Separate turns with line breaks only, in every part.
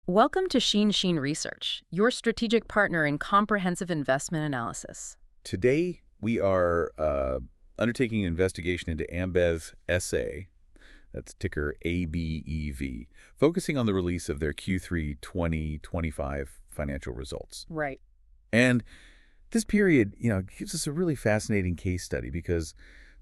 Welcome to Sheen Research, your strategic partner in comprehensive investment analysis.
Today, we are undertaking an investigation into Ambev SA, that's ticker ABEV, focusing on the release of their Q3 2025 financial results.
Right.
And this period, gives us a really fascinating case study because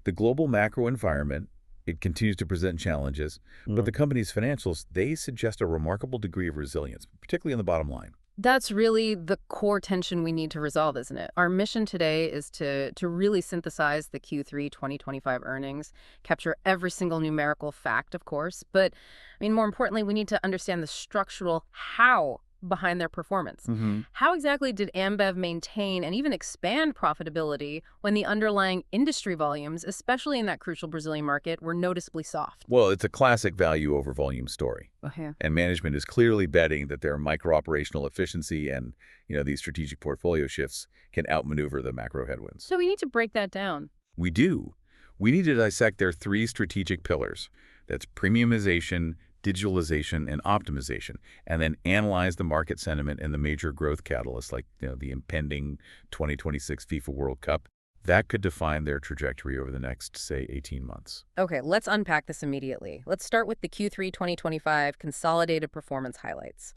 the global macro environment, it continues to present challenges, but the company's financials, they suggest a remarkable degree of resilience, particularly on the bottom line.
That's really the core tension we need to resolve, isn't it? Our mission today is to really synthesize the Q3 2025 earnings, capture every single numerical fact, of course, but more importantly, we need to understand the structural how behind their performance. How exactly did Ambev maintain and even expand profitability when the underlying industry volumes, especially in that crucial Brazilian market, were noticeably soft?
Well, it's a classic value over volume story.
Yeah.
And management is clearly betting that their micro-operational efficiency and, these strategic portfolio shifts can outmaneuver the macro headwinds.
So we need to break that down.
We do. We need to dissect their three strategic pillars. That's premiumization, digitalization, and optimization, and then analyze the market sentiment and the major growth catalysts like the impending 2026 FIFA World Cup. That could define their trajectory over the next, say, 18 months.
Okay, let's unpack this immediately. Let's start with the Q3 2025 consolidated performance highlights.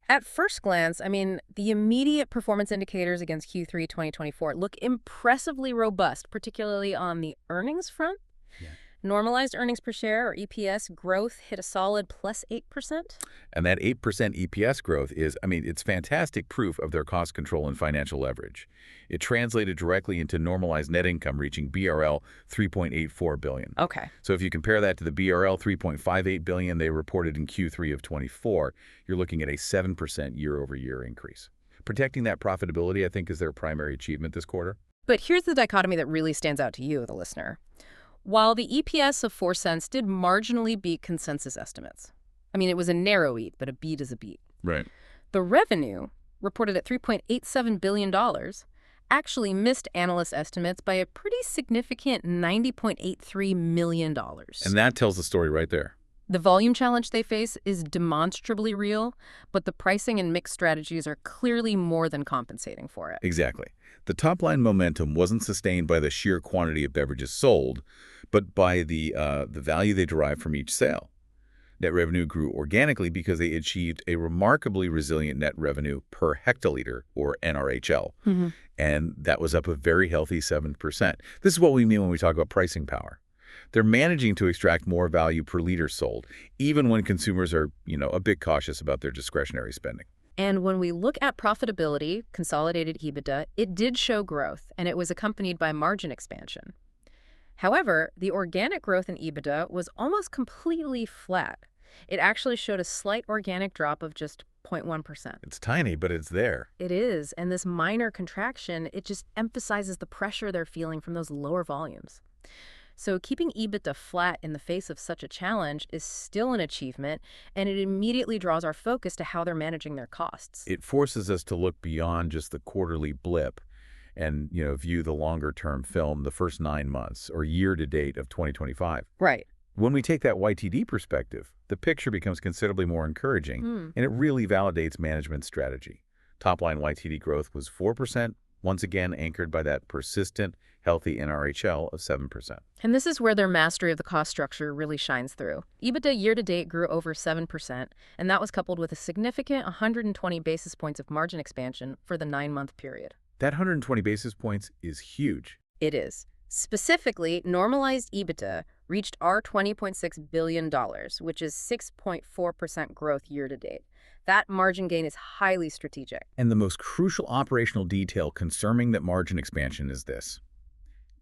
At first glance, the immediate performance indicators against Q3 2024 look impressively robust, particularly on the earnings front.
Yeah.
Normalized earnings per share, or EPS, growth hit a solid plus 8%.
And that 8% EPS growth is, it's fantastic proof of their cost control and financial leverage. It translated directly into normalized net income reaching BRL 3.84 billion.
Okay.
So if you compare that to the BRL 3.58 billion they reported in Q3 of 24, you're looking at a 7% year-over-year increase. Protecting that profitability, I think, is their primary achievement this quarter.
But here's the dichotomy that really stands out to you, the listener. While the EPS of 4 cents did marginally beat consensus estimates. It was a narrow beat, but a beat is a beat.
Right.
The revenue, reported at $3.87 billion, actually missed analyst estimates by a pretty significant $90.83 million.
And that tells the story right there.
The volume challenge they face is demonstrably real, but the pricing and mix strategies are clearly more than compensating for it.
Exactly. The top-line momentum wasn't sustained by the sheer quantity of beverages sold, but by the value they derived from each sale. Net revenue grew organically because they achieved a remarkably resilient net revenue per hectoliter, or NRHL, and that was up a very healthy 7%. This is what we mean when we talk about pricing power. They're managing to extract more value per liter sold, even when consumers are, a bit cautious about their discretionary spending.
And when we look at profitability, consolidated EBITDA, it did show growth, and it was accompanied by margin expansion. However, the organic growth in EBITDA was almost completely flat. It actually showed a slight organic drop of just 0.1%.
It's tiny, but it's there.
It is, and this minor contraction, it just emphasizes the pressure they're feeling from those lower volumes. So keeping EBITDA flat in the face of such a challenge is still an achievement, and it immediately draws our focus to how they're managing their costs.
It forces us to look beyond just the quarterly blip and, view the longer-term film, the first 9 months or year-to-date of 2025.
Right.
When we take that YTD perspective, the picture becomes considerably more encouraging, and it really validates management's strategy. Top-line YTD growth was 4%, once again anchored by that persistent, healthy NRHL of 7%.
And this is where their mastery of the cost structure really shines through. EBITDA year-to-date grew over 7%, and that was coupled with a significant 120 basis points of margin expansion for the 9-month period.
That 120 basis points is huge.
It is. Specifically, normalized EBITDA reached our $20.6 billion, which is 6.4% growth year-to-date. That margin gain is highly strategic.
And the most crucial operational detail concerning that margin expansion is this.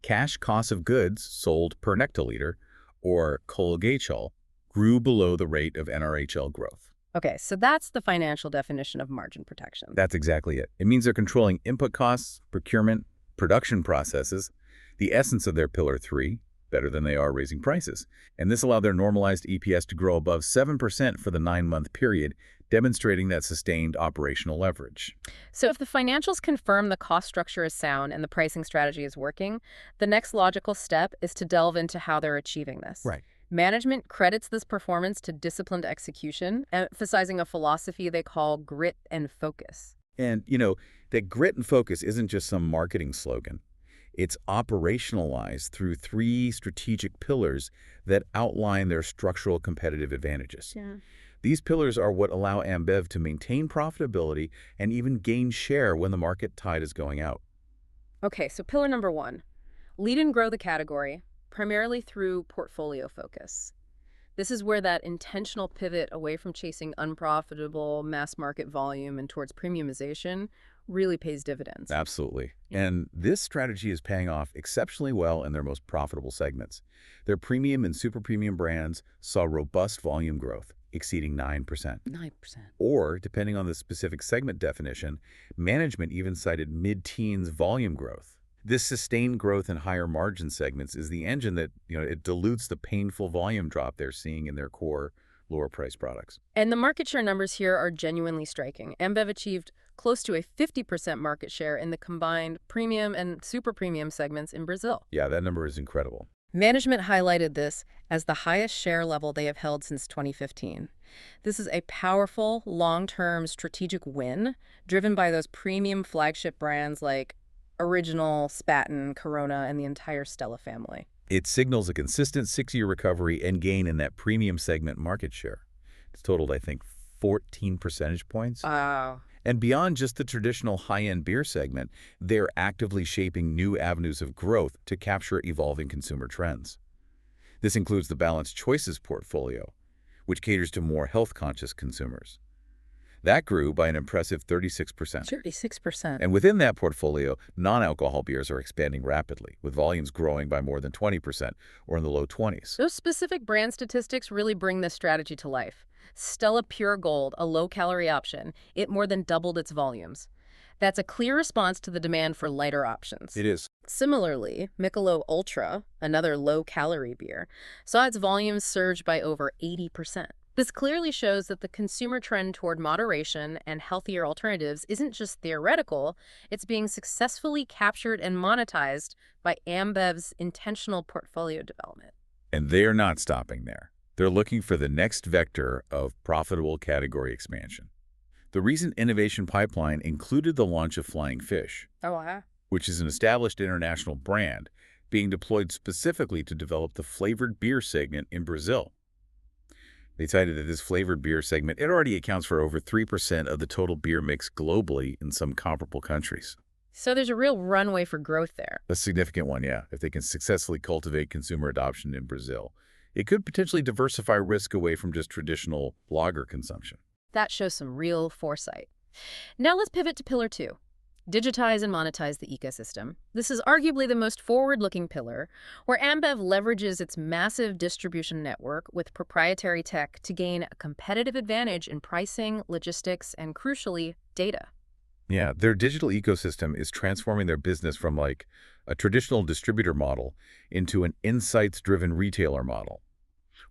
Cash cost of goods sold per hectoliter, or KOGHL, grew below the rate of NRHL growth.
Okay, so that's the financial definition of margin protection.
That's exactly it. It means they're controlling input costs, procurement, production processes, the essence of their Pillar 3, better than they are raising prices. And this allowed their normalized EPS to grow above 7% for the 9-month period, demonstrating that sustained operational leverage.
So if the financials confirm the cost structure is sound and the pricing strategy is working, the next logical step is to delve into how they're achieving this.
Right.
Management credits this performance to disciplined execution, emphasizing a philosophy they call grit and focus.
And, that grit and focus isn't just some marketing slogan. It's operationalized through three strategic pillars that outline their structural competitive advantages.
Yeah.
These pillars are what allow Ambev to maintain profitability and even gain share when the market tide is going out.
Okay, so pillar number one, lead and grow the category, primarily through portfolio focus. This is where that intentional pivot away from chasing unprofitable mass market volume and towards premiumization really pays dividends.
Absolutely. And this strategy is paying off exceptionally well in their most profitable segments. Their premium and super premium brands saw robust volume growth, exceeding 9%.
9%.
Or, depending on the specific segment definition, management even cited mid-teens volume growth. This sustained growth in higher margin segments is the engine that, it dilutes the painful volume drop they're seeing in their core lower price products.
And the market share numbers here are genuinely striking. Ambev achieved close to a 50% market share in the combined premium and super premium segments in Brazil.
Yeah, that number is incredible.
Management highlighted this as the highest share level they have held since 2015. This is a powerful, long-term strategic win driven by those premium flagship brands like Original, Spaten, Corona, and the entire Stella family.
It signals a consistent 6-year recovery and gain in that premium segment market share. It's totaled, I think, 14 percentage points.
Wow.
And beyond just the traditional high-end beer segment, they're actively shaping new avenues of growth to capture evolving consumer trends. This includes the Balanced Choices portfolio, which caters to more health-conscious consumers. That grew by an impressive 36%.
36%.
And within that portfolio, non-alcohol beers are expanding rapidly, with volumes growing by more than 20% or in the low 20s.
Those specific brand statistics really bring this strategy to life. Stella Pure Gold, a low-calorie option, it more than doubled its volumes. That's a clear response to the demand for lighter options.
It is.
Similarly, Michelob Ultra, another low-calorie beer, saw its volumes surge by over 80%. This clearly shows that the consumer trend toward moderation and healthier alternatives isn't just theoretical, it's being successfully captured and monetized by Ambev's intentional portfolio development.
And they're not stopping there. They're looking for the next vector of profitable category expansion. The recent innovation pipeline included the launch of Flying Fish,
Oh, wow.
which is an established international brand being deployed specifically to develop the flavored beer segment in Brazil. They cited that this flavored beer segment, it already accounts for over 3% of the total beer mix globally in some comparable countries.
So there's a real runway for growth there.
A significant one, yeah, if they can successfully cultivate consumer adoption in Brazil. It could potentially diversify risk away from just traditional lager consumption.
That shows some real foresight. Now let's pivot to pillar two. Digitize and monetize the ecosystem. This is arguably the most forward-looking pillar, where Ambev leverages its massive distribution network with proprietary tech to gain a competitive advantage in pricing, logistics, and crucially, data.
Yeah, their digital ecosystem is transforming their business from like a traditional distributor model into an insights-driven retailer model.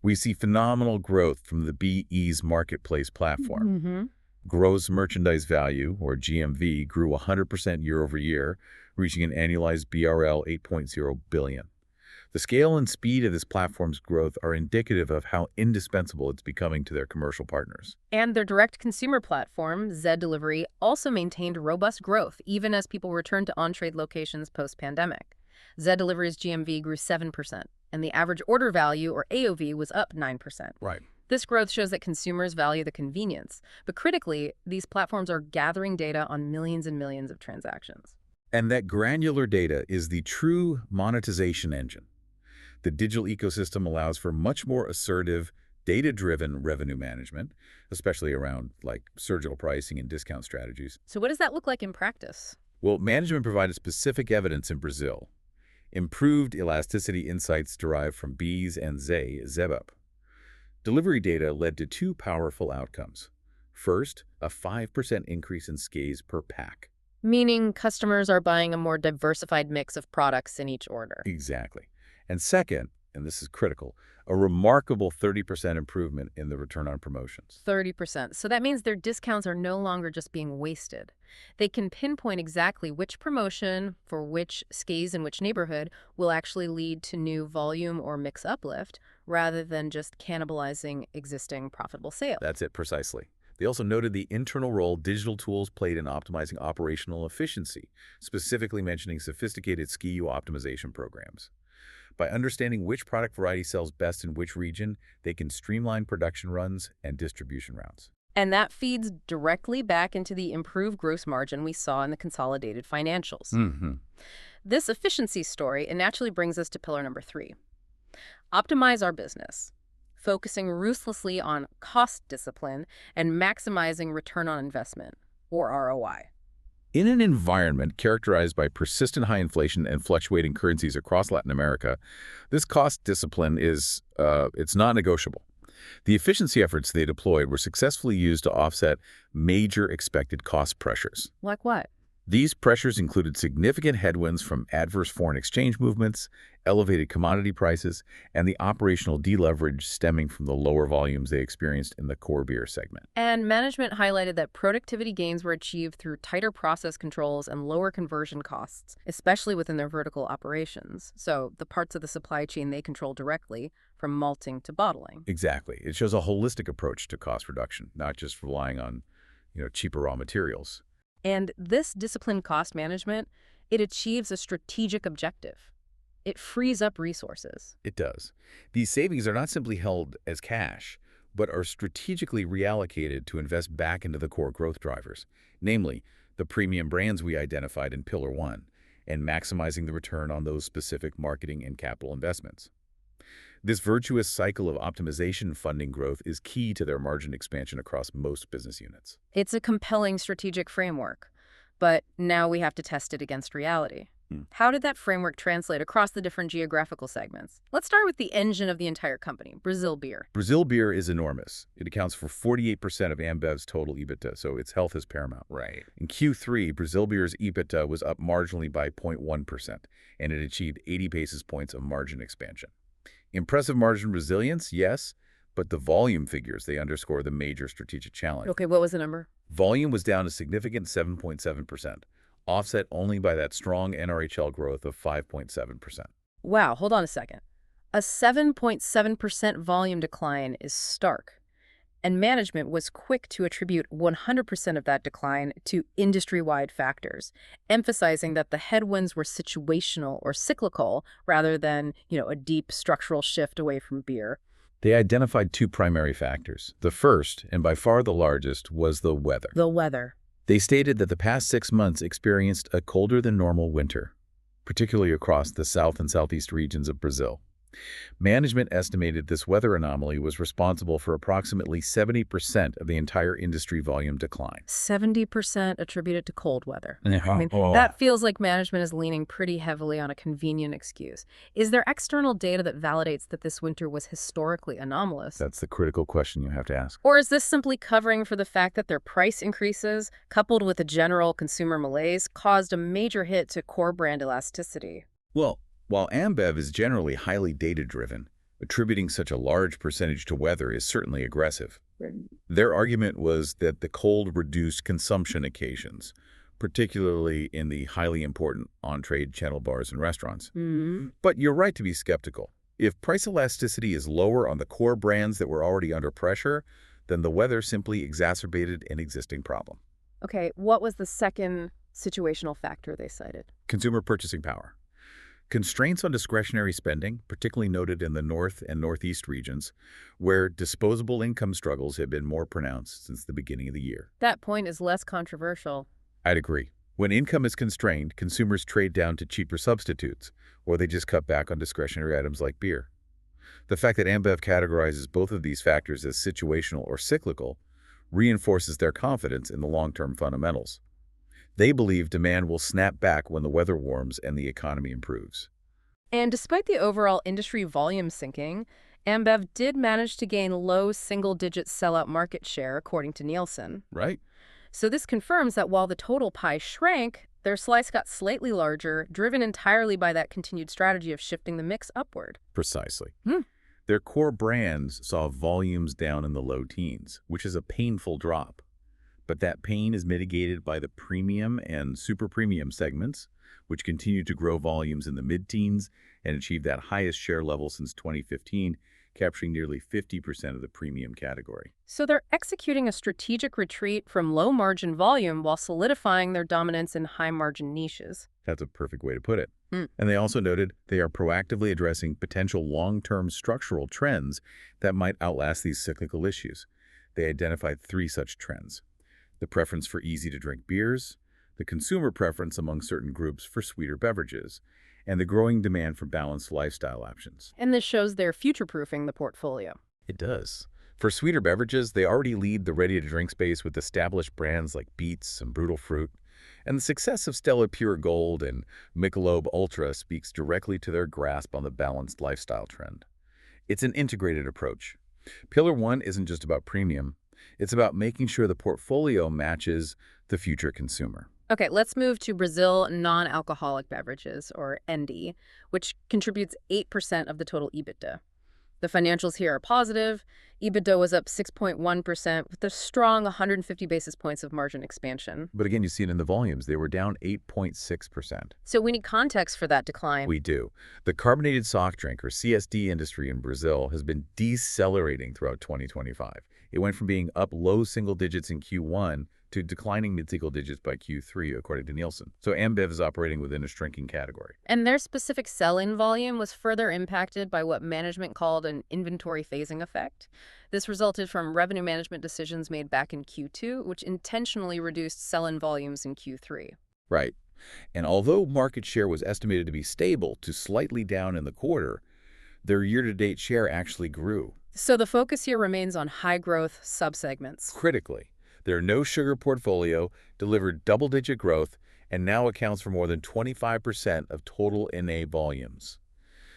We see phenomenal growth from the BE's marketplace platform.
Mm-hmm.
Gross merchandise value, or GMV, grew 100% year over year, reaching an annualized BRL 8.0 billion. The scale and speed of this platform's growth are indicative of how indispensable it's becoming to their commercial partners.
And their direct-consumer platform, Zed Delivery, also maintained robust growth, even as people returned to on-trade locations post-pandemic. Zed Delivery's GMV grew 7%, and the average order value, or AOV, was up 9%.
Right.
This growth shows that consumers value the convenience, but critically, these platforms are gathering data on millions and millions of transactions.
And that granular data is the true monetization engine. The digital ecosystem allows for much more assertive, data-driven revenue management, especially around like surgical pricing and discount strategies.
So what does that look like in practice?
Well, management provided specific evidence in Brazil. Improved elasticity insights derived from B's and Zebup. Delivery data led to two powerful outcomes. First, a 5% increase in SKUs per pack.
Meaning customers are buying a more diversified mix of products in each order.
Exactly. And second, and this is critical, a remarkable 30% improvement in the return on promotions.
30%. So that means their discounts are no longer just being wasted. They can pinpoint exactly which promotion for which SKUs in which neighborhood will actually lead to new volume or mix uplift rather than just cannibalizing existing profitable sales.
That's it precisely. They also noted the internal role digital tools played in optimizing operational efficiency, specifically mentioning sophisticated SKU optimization programs. By understanding which product variety sells best in which region, they can streamline production runs and distribution routes.
And that feeds directly back into the improved gross margin we saw in the consolidated financials. This efficiency story, it naturally brings us to pillar number 3. Optimize our business, focusing ruthlessly on cost discipline and maximizing return on investment, or ROI.
In an environment characterized by persistent high inflation and fluctuating currencies across Latin America, this cost discipline it's not negotiable. The efficiency efforts they deployed were successfully used to offset major expected cost pressures.
Like what?
These pressures included significant headwinds from adverse foreign exchange movements, elevated commodity prices, and the operational deleverage stemming from the lower volumes they experienced in the core beer segment.
And management highlighted that productivity gains were achieved through tighter process controls and lower conversion costs, especially within their vertical operations. So the parts of the supply chain they control directly, from malting to bottling.
Exactly. It shows a holistic approach to cost reduction, not just relying on, cheaper raw materials.
And this disciplined cost management, it achieves a strategic objective. It frees up resources.
It does. These savings are not simply held as cash, but are strategically reallocated to invest back into the core growth drivers, namely the premium brands we identified in Pillar 1, and maximizing the return on those specific marketing and capital investments. This virtuous cycle of optimization funding growth is key to their margin expansion across most business units.
It's a compelling strategic framework, but now we have to test it against reality. How did that framework translate across the different geographical segments? Let's start with the engine of the entire company, Brazil beer.
Brazil beer is enormous. It accounts for 48% of Ambev's total EBITDA, so its health is paramount.
Right.
In Q3, Brazil beer's EBITDA was up marginally by 0.1%, and it achieved 80 basis points of margin expansion. Impressive margin resilience, yes, but the volume figures, they underscore the major strategic challenge.
Okay, what was the number?
Volume was down a significant 7.7%, offset only by that strong NRHL growth of 5.7%.
Wow, hold on a second. A 7.7% volume decline is stark, and management was quick to attribute 100% of that decline to industry-wide factors, emphasizing that the headwinds were situational or cyclical rather than, a deep structural shift away from beer.
They identified two primary factors. The first, and by far the largest, was the weather.
The weather.
They stated that the past 6 months experienced a colder than normal winter, particularly across the south and southeast regions of Brazil. Management estimated this weather anomaly was responsible for approximately 70% of the entire industry volume decline.
70% attributed to cold weather.
Oh.
That feels like management is leaning pretty heavily on a convenient excuse. Is there external data that validates that this winter was historically anomalous?
That's the critical question you have to ask.
Or is this simply covering for the fact that their price increases, coupled with a general consumer malaise, caused a major hit to core brand elasticity?
Well, while Ambev is generally highly data-driven, attributing such a large percentage to weather is certainly aggressive. Their argument was that the cold reduced consumption occasions, particularly in the highly important on-trade channel bars and restaurants. But you're right to be skeptical. If price elasticity is lower on the core brands that were already under pressure, then the weather simply exacerbated an existing problem.
Okay, what was the second situational factor they cited?
Consumer purchasing power. Constraints on discretionary spending, particularly noted in the North and Northeast regions, where disposable income struggles have been more pronounced since the beginning of the year.
That point is less controversial.
I'd agree. When income is constrained, consumers trade down to cheaper substitutes, or they just cut back on discretionary items like beer. The fact that Ambev categorizes both of these factors as situational or cyclical reinforces their confidence in the long-term fundamentals. They believe demand will snap back when the weather warms and the economy improves.
And despite the overall industry volume sinking, Ambev did manage to gain low single-digit sellout market share, according to Nielsen.
Right.
So this confirms that while the total pie shrank, Their slice got slightly larger, driven entirely by that continued strategy of shifting the mix upward.
Precisely.
Hmm.
Their core brands saw volumes down in the low teens, which is a painful drop. But that pain is mitigated by the premium and super premium segments, which continue to grow volumes in the mid-teens and achieve that highest share level since 2015, capturing nearly 50% of the premium category.
So they're executing a strategic retreat from low-margin volume while solidifying their dominance in high-margin niches.
That's a perfect way to put it.
Hmm.
And they also noted they are proactively addressing potential long-term structural trends that might outlast these cyclical issues. They identified 3 such trends: the preference for easy-to-drink beers, the consumer preference among certain groups for sweeter beverages, and the growing demand for balanced lifestyle options.
And this shows they're future-proofing the portfolio.
It does. For sweeter beverages, they already lead the ready-to-drink space with established brands like Beats and Brutal Fruit, and the success of Stella Pure Gold and Michelob Ultra speaks directly to their grasp on the balanced lifestyle trend. It's an integrated approach. Pillar 1 isn't just about premium. It's about making sure the portfolio matches the future consumer.
Okay, let's move to Brazil non-alcoholic beverages, or ND, which contributes 8% of the total EBITDA. The financials here are positive. EBITDA was up 6.1% with a strong 150 basis points of margin expansion.
But again, you see it in the volumes. They were down 8.6%.
So we need context for that decline.
We do. The carbonated soft drink, or CSD industry in Brazil, has been decelerating throughout 2025. It went from being up low single digits in Q1 to declining mid-single digits by Q3, according to Nielsen. So Ambev is operating within a shrinking category.
And their specific sell-in volume was further impacted by what management called an inventory phasing effect. This resulted from revenue management decisions made back in Q2, which intentionally reduced sell-in volumes in Q3.
Right. And although market share was estimated to be stable to slightly down in the quarter, their year-to-date share actually grew.
So the focus here remains on high-growth subsegments.
Critically, their no-sugar portfolio delivered double-digit growth and now accounts for more than 25% of total NA volumes.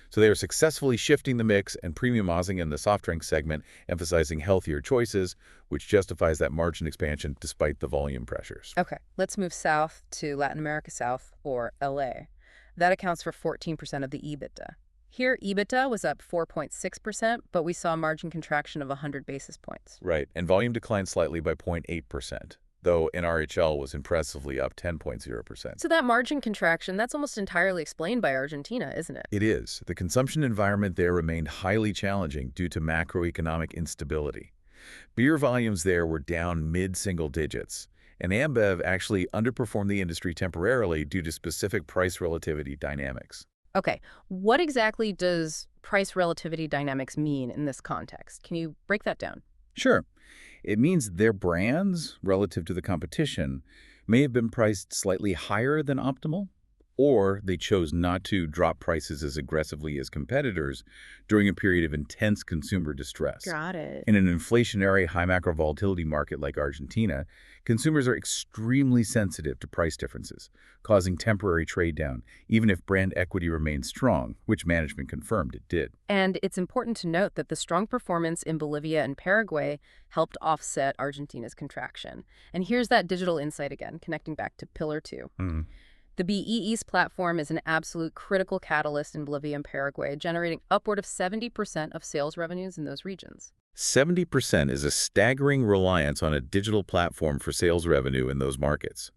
So they are successfully shifting the mix and premiumizing in the soft drink segment, emphasizing healthier choices, which justifies that margin expansion despite the volume pressures.
Okay, let's move south to Latin America South, or LA. That accounts for 14% of the EBITDA. Here, EBITDA was up 4.6%, but we saw a margin contraction of 100 basis points.
Right, and volume declined slightly by 0.8%, though NRHL was impressively up 10.0%.
So that margin contraction, that's almost entirely explained by Argentina, isn't it?
It is. The consumption environment there remained highly challenging due to macroeconomic instability. Beer volumes there were down mid-single digits, and Ambev actually underperformed the industry temporarily due to specific price relativity dynamics.
Okay, what exactly does price relativity dynamics mean in this context? Can you break that down?
Sure. It means their brands, relative to the competition, may have been priced slightly higher than optimal, or they chose not to drop prices as aggressively as competitors during a period of intense consumer distress.
Got it.
In an inflationary, high macro volatility market like Argentina, consumers are extremely sensitive to price differences, causing temporary trade down, even if brand equity remains strong, which management confirmed it did.
And it's important to note that the strong performance in Bolivia and Paraguay helped offset Argentina's contraction. And here's that digital insight again, connecting back to Pillar 2. The BEE's platform is an absolute critical catalyst in Bolivia and Paraguay, generating upward of 70% of sales revenues in those regions.
70% is a staggering reliance on a digital platform for sales revenue in those markets.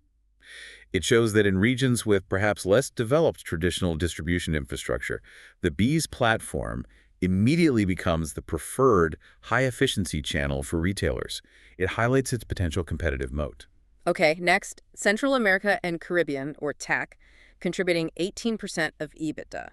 It shows that in regions with perhaps less developed traditional distribution infrastructure, the BEE's platform immediately becomes the preferred high-efficiency channel for retailers. It highlights its potential competitive moat.
Okay, next, Central America and Caribbean, or TAC, contributing 18% of EBITDA.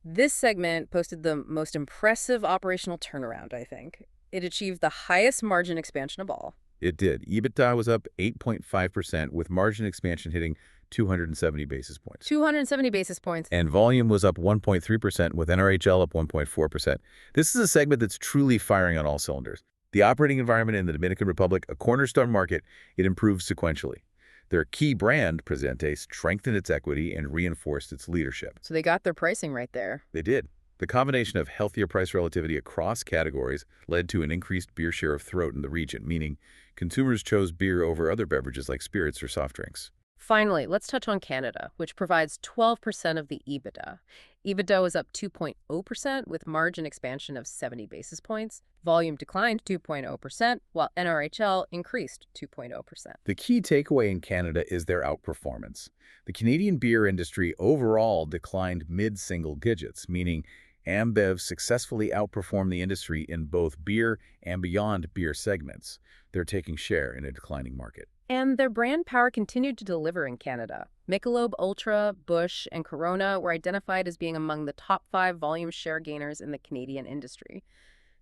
This segment posted the most impressive operational turnaround, I think. It achieved the highest margin expansion of all.
It did. EBITDA was up 8.5%, with margin expansion hitting 270 basis points.
270 basis points.
And volume was up 1.3%, with NRHL up 1.4%. This is a segment that's truly firing on all cylinders. The operating environment in the Dominican Republic, a cornerstone market, it improved sequentially. Their key brand, Presente, strengthened its equity and reinforced its leadership.
So they got their pricing right there.
They did. The combination of healthier price relativity across categories led to an increased beer share of throat in the region, meaning consumers chose beer over other beverages like spirits or soft drinks.
Finally, let's touch on Canada, which provides 12% of the EBITDA. EBITDA was up 2.0% with margin expansion of 70 basis points. Volume declined 2.0%, while NRHL increased 2.0%.
The key takeaway in Canada is their outperformance. The Canadian beer industry overall declined mid-single digits, meaning Ambev successfully outperformed the industry in both beer and beyond beer segments. They're taking share in a declining market.
And their brand power continued to deliver in Canada. Michelob Ultra, Busch, and Corona were identified as being among the top 5 volume share gainers in the Canadian industry.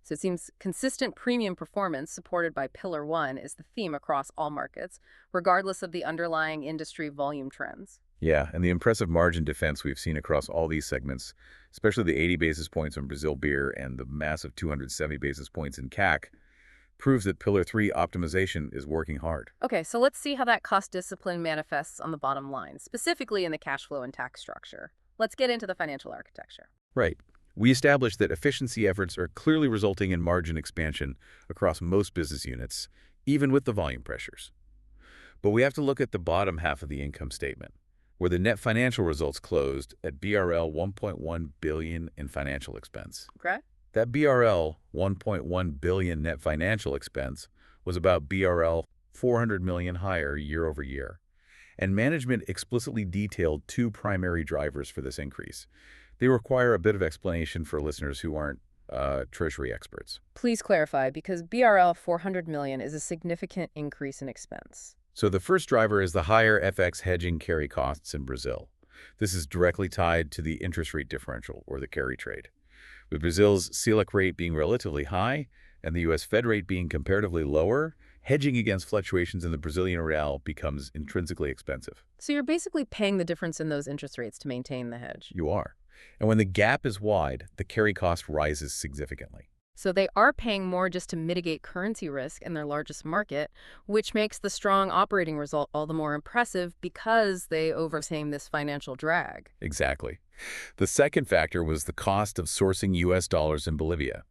So it seems consistent premium performance supported by Pillar 1 is the theme across all markets, regardless of the underlying industry volume trends.
Yeah, and the impressive margin defense we've seen across all these segments, especially the 80 basis points on Brazil beer and the massive 270 basis points in CAC, proves that Pillar 3 optimization is working hard.
Okay, so let's see how that cost discipline manifests on the bottom line, specifically in the cash flow and tax structure. Let's get into the financial architecture.
Right. We established that efficiency efforts are clearly resulting in margin expansion across most business units, even with the volume pressures. But we have to look at the bottom half of the income statement, where the net financial results closed at BRL 1.1 billion in financial expense.
Okay?
That BRL 1.1 billion net financial expense was about BRL 400 million higher year over year. And management explicitly detailed two primary drivers for this increase. They require a bit of explanation for listeners who aren't treasury experts.
Please clarify, because BRL 400 million is a significant increase in expense.
So the first driver is the higher FX hedging carry costs in Brazil. This is directly tied to the interest rate differential, or the carry trade. With Brazil's Selic rate being relatively high and the U.S. Fed rate being comparatively lower, hedging against fluctuations in the Brazilian real becomes intrinsically expensive.
So you're basically paying the difference in those interest rates to maintain the hedge.
You are. And when the gap is wide, the carry cost rises significantly.
So they are paying more just to mitigate currency risk in their largest market, which makes the strong operating result all the more impressive because they overcame this financial drag.
Exactly. The second factor was the cost of sourcing U.S. dollars in Bolivia.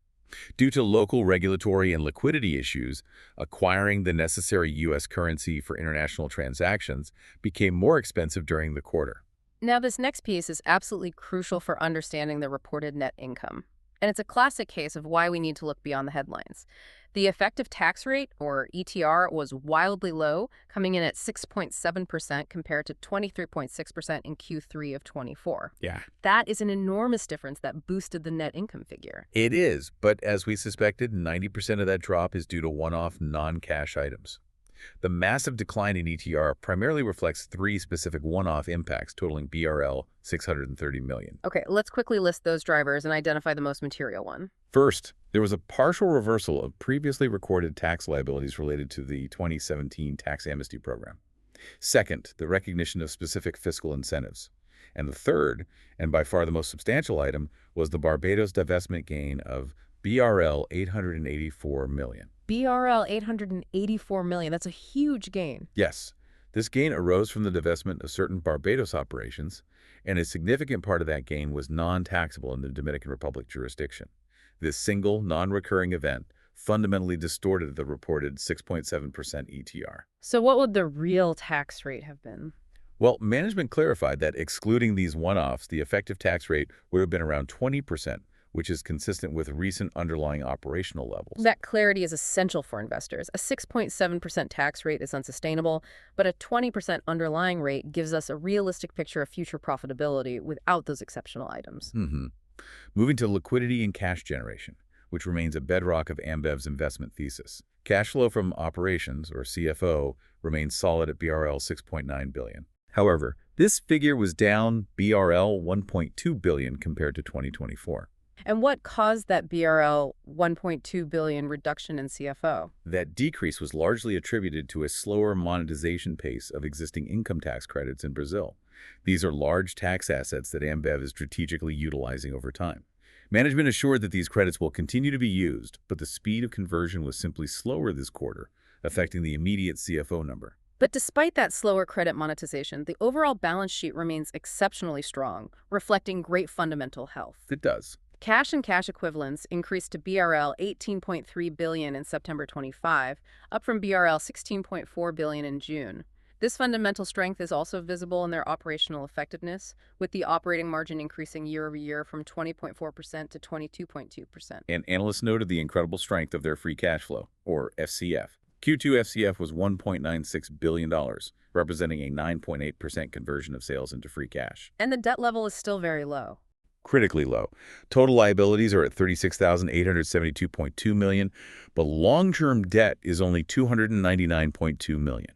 Due to local regulatory and liquidity issues, acquiring the necessary U.S. currency for international transactions became more expensive during the quarter.
Now, this next piece is absolutely crucial for understanding the reported net income. And it's a classic case of why we need to look beyond the headlines. The effective tax rate, or ETR, was wildly low, coming in at 6.7% compared to 23.6% in Q3 of 24.
Yeah.
That is an enormous difference that boosted the net income figure.
It is, but as we suspected, 90% of that drop is due to one-off non-cash items. The massive decline in ETR primarily reflects three specific one-off impacts totaling BRL 630 million.
Okay, let's quickly list those drivers and identify the most material one.
First, there was a partial reversal of previously recorded tax liabilities related to the 2017 tax amnesty program. Second, the recognition of specific fiscal incentives. And the third, and by far the most substantial item, was the Barbados divestment gain of BRL 884 million.
BRL 884 million, that's a huge gain.
Yes, this gain arose from the divestment of certain Barbados operations, and a significant part of that gain was non-taxable in the Dominican Republic jurisdiction. This single, non-recurring event fundamentally distorted the reported 6.7% ETR.
So what would the real tax rate have been?
Well, management clarified that excluding these one-offs, the effective tax rate would have been around 20%, which is consistent with recent underlying operational levels.
That clarity is essential for investors. A 6.7% tax rate is unsustainable, but a 20% underlying rate gives us a realistic picture of future profitability without those exceptional items.
Moving to liquidity and cash generation, which remains a bedrock of Ambev's investment thesis. Cash flow from operations, or CFO, remains solid at BRL 6.9 billion. However, this figure was down BRL 1.2 billion compared to 2024.
And what caused that BRL 1.2 billion reduction in CFO?
That decrease was largely attributed to a slower monetization pace of existing income tax credits in Brazil. These are large tax assets that Ambev is strategically utilizing over time. Management assured that these credits will continue to be used, but the speed of conversion was simply slower this quarter, affecting the immediate CFO number.
But despite that slower credit monetization, the overall balance sheet remains exceptionally strong, reflecting great fundamental health.
It does.
Cash and cash equivalents increased to BRL 18.3 billion in September 25, up from BRL 16.4 billion in June. This fundamental strength is also visible in their operational effectiveness, with the operating margin increasing year over year from 20.4% to 22.2%.
And analysts noted the incredible strength of their free cash flow, or FCF. Q2 FCF was $1.96 billion, representing a 9.8% conversion of sales into free cash.
And the debt level is still very low.
Critically low. Total liabilities are at $36,872.2 million, but long-term debt is only $299.2 million.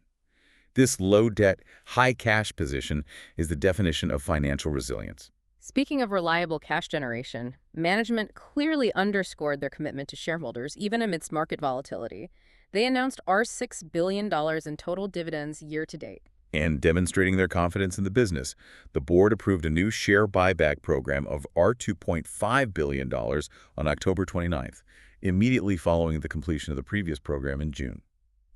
This low debt, high cash position is the definition of financial resilience.
Speaking of reliable cash generation, management clearly underscored their commitment to shareholders even amidst market volatility. They announced $6 billion in total dividends year to date.
And demonstrating their confidence in the business, the board approved a new share buyback program of $2.5 billion on October 29th, immediately following the completion of the previous program in June.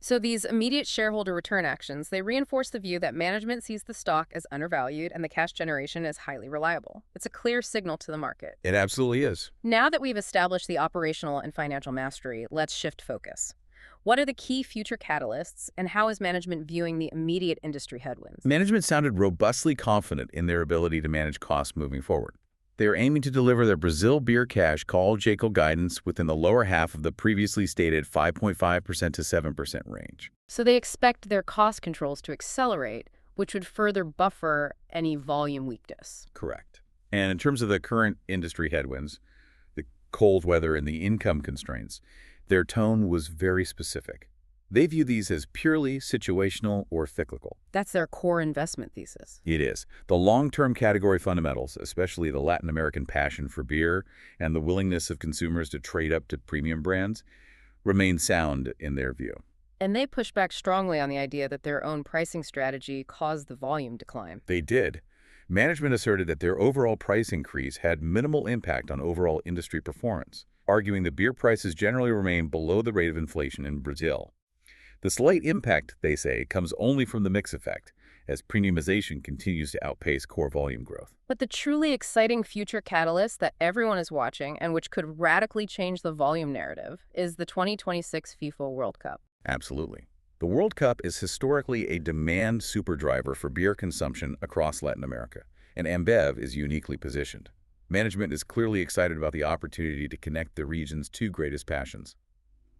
So these immediate shareholder return actions, they reinforce the view that management sees the stock as undervalued and the cash generation as highly reliable. It's a clear signal to the market.
It absolutely is.
Now that we've established the operational and financial mastery, let's shift focus. What are the key future catalysts, and how is management viewing the immediate industry headwinds?
Management sounded robustly confident in their ability to manage costs moving forward. They are aiming to deliver their Brazil beer cash call JCO guidance within the lower half of the previously stated 5.5% to 7% range.
So they expect their cost controls to accelerate, which would further buffer any volume weakness.
Correct. And in terms of the current industry headwinds, the cold weather and the income constraints, their tone was very specific. They view these as purely situational or cyclical.
That's their core investment thesis.
It is. The long-term category fundamentals, especially the Latin American passion for beer and the willingness of consumers to trade up to premium brands, remain sound in their view.
And they push back strongly on the idea that their own pricing strategy caused the volume decline.
They did. Management asserted that their overall price increase had minimal impact on overall industry performance, arguing that beer prices generally remain below the rate of inflation in Brazil. The slight impact, they say, comes only from the mix effect, as premiumization continues to outpace core volume growth.
But the truly exciting future catalyst that everyone is watching and which could radically change the volume narrative is the 2026 FIFA World Cup.
Absolutely. The World Cup is historically a demand superdriver for beer consumption across Latin America, and Ambev is uniquely positioned. Management is clearly excited about the opportunity to connect the region's two greatest passions,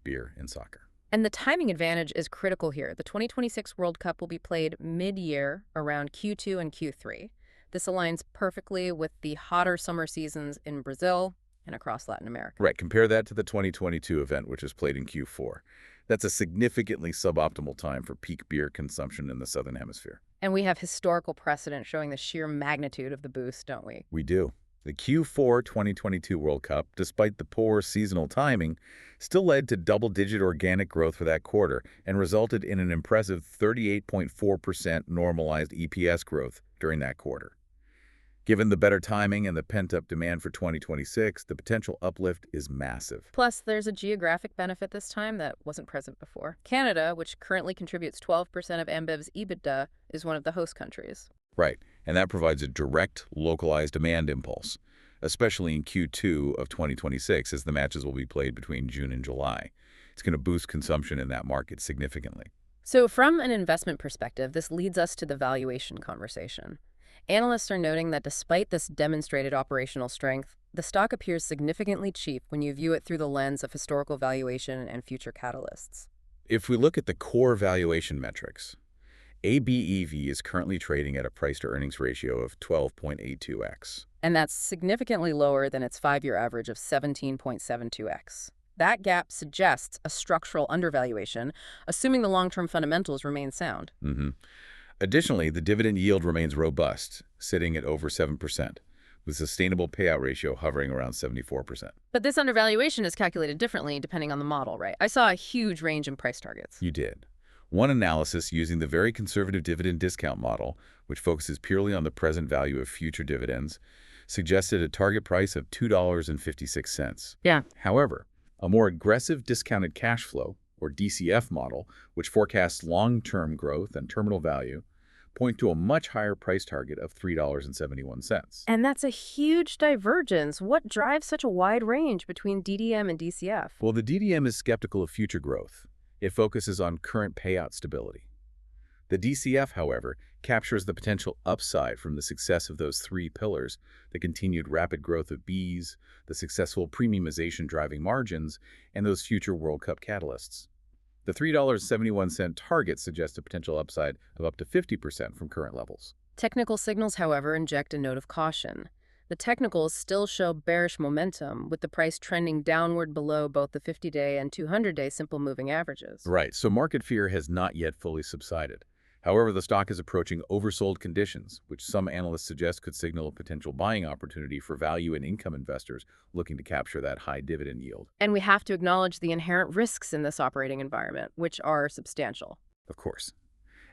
beer and soccer.
And the timing advantage is critical here. The 2026 World Cup will be played mid-year around Q2 and Q3. This aligns perfectly with the hotter summer seasons in Brazil and across Latin America.
Right, compare that to the 2022 event, which was played in Q4. That's a significantly suboptimal time for peak beer consumption in the Southern Hemisphere.
And we have historical precedent showing the sheer magnitude of the boost, don't we?
We do. The Q4 2022 World Cup, despite the poor seasonal timing, still led to double-digit organic growth for that quarter and resulted in an impressive 38.4% normalized EPS growth during that quarter. Given the better timing and the pent-up demand for 2026, the potential uplift is massive.
Plus, there's a geographic benefit this time that wasn't present before. Canada, which currently contributes 12% of Ambev's EBITDA, is one of the host countries.
Right, and that provides a direct, localized demand impulse, especially in Q2 of 2026 as the matches will be played between June and July. It's going to boost consumption in that market significantly.
So from an investment perspective, this leads us to the valuation conversation. Analysts are noting that despite this demonstrated operational strength, the stock appears significantly cheap when you view it through the lens of historical valuation and future catalysts.
If we look at the core valuation metrics, ABEV is currently trading at a price-to-earnings ratio of 12.82x.
And that's significantly lower than its 5-year average of 17.72x. That gap suggests a structural undervaluation, assuming the long-term fundamentals remain sound.
Additionally, the dividend yield remains robust, sitting at over 7%, with sustainable payout ratio hovering around 74%.
But this undervaluation is calculated differently depending on the model, right? I saw a huge range in price targets.
You did. One analysis using the very conservative dividend discount model, which focuses purely on the present value of future dividends, suggested a target price of $2.56.
Yeah.
However, a more aggressive discounted cash flow, or DCF model, which forecasts long-term growth and terminal value, point to a much higher price target of $3.71.
And that's a huge divergence. What drives such a wide range between DDM and DCF?
Well, the DDM is skeptical of future growth. It focuses on current payout stability. The DCF, however, captures the potential upside from the success of those three pillars: the continued rapid growth of bees, the successful premiumization driving margins, and those future World Cup catalysts. The $3.71 target suggests a potential upside of up to 50% from current levels.
Technical signals, however, inject a note of caution. The technicals still show bearish momentum, with the price trending downward below both the 50-day and 200-day simple moving averages.
Right, so market fear has not yet fully subsided. However, the stock is approaching oversold conditions, which some analysts suggest could signal a potential buying opportunity for value and income investors looking to capture that high dividend yield.
And we have to acknowledge the inherent risks in this operating environment, which are substantial.
Of course.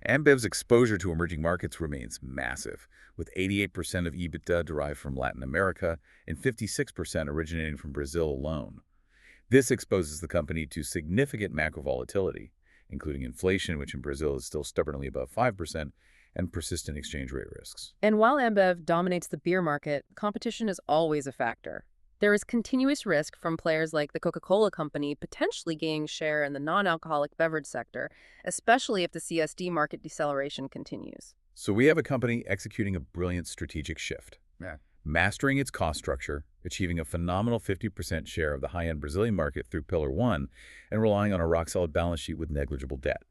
Ambev's exposure to emerging markets remains massive, with 88% of EBITDA derived from Latin America and 56% originating from Brazil alone. This exposes the company to significant macro volatility, including inflation, which in Brazil is still stubbornly above 5%, and persistent exchange rate risks.
And while Ambev dominates the beer market, competition is always a factor. There is continuous risk from players like the Coca-Cola Company potentially gaining share in the non-alcoholic beverage sector, especially if the CSD market deceleration continues.
So we have a company executing a brilliant strategic shift.
Yeah.
Mastering its cost structure, achieving a phenomenal 50% share of the high-end Brazilian market through Pillar 1, and relying on a rock-solid balance sheet with negligible debt.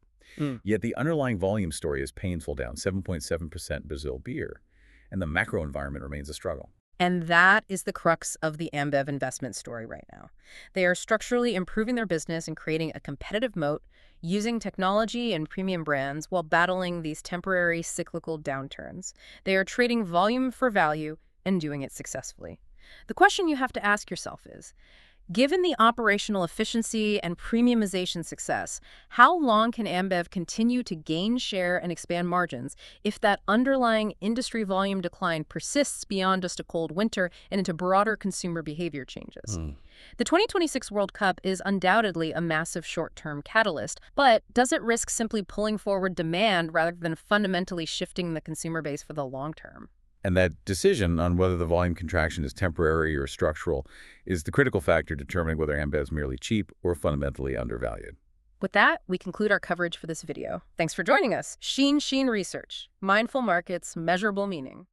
Yet the underlying volume story is painful, down 7.7% Brazil beer, and the macro environment remains a struggle.
And that is the crux of the Ambev investment story right now. They are structurally improving their business and creating a competitive moat, using technology and premium brands while battling these temporary cyclical downturns. They are trading volume for value and doing it successfully. The question you have to ask yourself is, given the operational efficiency and premiumization success, how long can Ambev continue to gain share and expand margins if that underlying industry volume decline persists beyond just a cold winter and into broader consumer behavior changes? The 2026 World Cup is undoubtedly a massive short-term catalyst, but does it risk simply pulling forward demand rather than fundamentally shifting the consumer base for the long term?
And that decision on whether the volume contraction is temporary or structural is the critical factor determining whether Ambev is merely cheap or fundamentally undervalued.
With that, we conclude our coverage for this video. Thanks for joining us. Sheen Research. Mindful markets, measurable meaning.